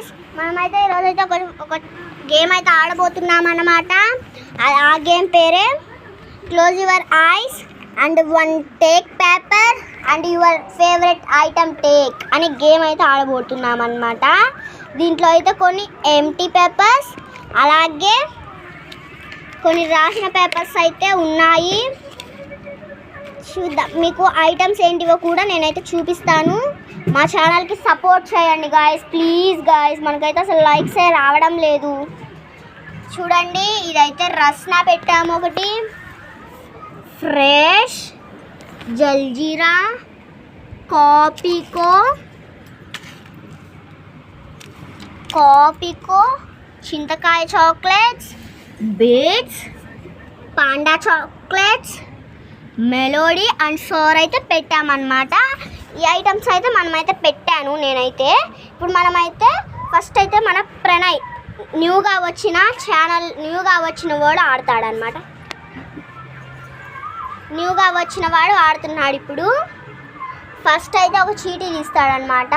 Guys, మనమైతే ఈరోజైతే ఒక గేమ్ అయితే ఆడబోతున్నాం అన్నమాట. ఆ గేమ్ పేరే close your eyes and one take paper and your favourite item take అనే గేమ్ అయితే ఆడబోతున్నాం అన్నమాట. దీంట్లో అయితే కొన్ని ఎంటీ పేపర్స్ అలాగే కొన్ని రాసిన పేపర్స్ అయితే ఉన్నాయి. చూద్దాం, మీకు ఐటమ్స్ ఏంటివో కూడా నేనైతే చూపిస్తాను. మా ఛానల్కి సపోర్ట్ చేయండి గాయస్, ప్లీజ్ గాయస్. మనకైతే అసలు లైక్సే రావడం లేదు. చూడండి, ఇదైతే రస్నా పెట్టాము, ఒకటి ఫ్రెష్ జల్జీరా, కాపీకో, చింతకాయ chocolates, beats, Panda chocolates, Melody and షోర్ అయితే పెట్టామన్నమాట. ఈ ఐటమ్స్ అయితే మనమైతే పెట్టాను నేనైతే. ఇప్పుడు మనమైతే ఫస్ట్ అయితే మన ప్రణయ్ న్యూగా వచ్చిన వాడు ఆడతాడనమాట. న్యూగా వచ్చిన వాడు ఆడుతున్నాడు. ఇప్పుడు ఫస్ట్ అయితే ఒక చీటీ తీస్తాడనమాట.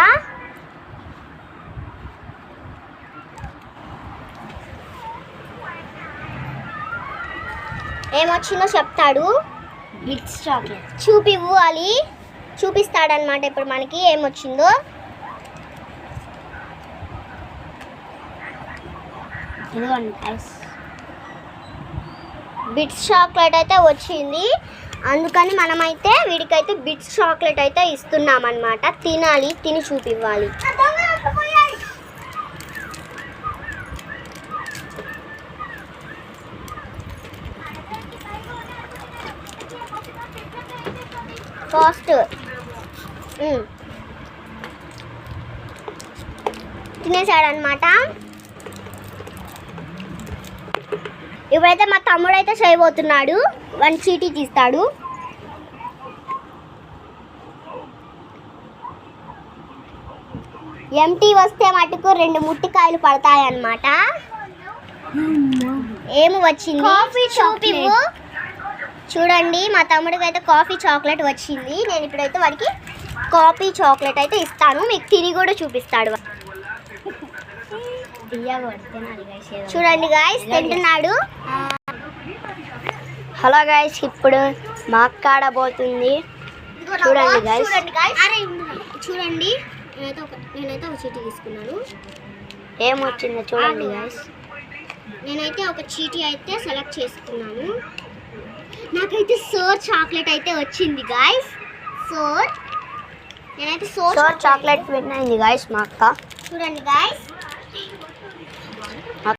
ఏమొచ్చిందో చెప్తాడు. బిట్స్ చాక్లెట్ చూపివ్వాలి, చూపిస్తాడనమాట. ఇప్పుడు మనకి ఏమొచ్చిందో. బిట్స్ చాక్లెట్ అయితే వచ్చింది. అందుకని మనమైతే వీడికైతే బిట్స్ చాక్లెట్ అయితే ఇస్తున్నాం అన్నమాట. తినాలి, తిని చూపివ్వాలి. ఫాస్ట్ తినేసాడనమాట. ఇప్పుడైతే మా తమ్ముడు అయితే చేయబోతున్నాడు. వన్ చీటీ తీస్తాడు. ఎంటీ వస్తే మటుకు 2 ముట్టికాయలు పడతాయన్నమాట. ఏమి వచ్చింది చూపివ్వు. చూడండి, మా తమ్ముడికి అయితే కాఫీ చాక్లెట్ వచ్చింది. నేను ఇప్పుడైతే వాడికి కాఫీ చాక్లెట్ అయితే ఇస్తాను. మీకు తిరిగి కూడా చూపిస్తాడు. చూడండి గాయస్, తింటున్నాడు. హలో గాయస్, ఇప్పుడు మా అక్క ఆడబోతుంది. చూడండి గాయస్, చూడండి. నేనైతే ఒక చీటీ తీసుకున్నాను. ఏమొచ్చిందో చూడండి గాయస్. నేనైతే ఒక చీటీ అయితే సెలెక్ట్ చేసుకున్నాను. నాకైతే సోర్ చాక్లెట్ అయితే వచ్చింది గాయస్. నేనైతే సోర్ చాక్లెట్ విన్ అయింది గాయస్ మా అక్క. చూడండి గాయస్.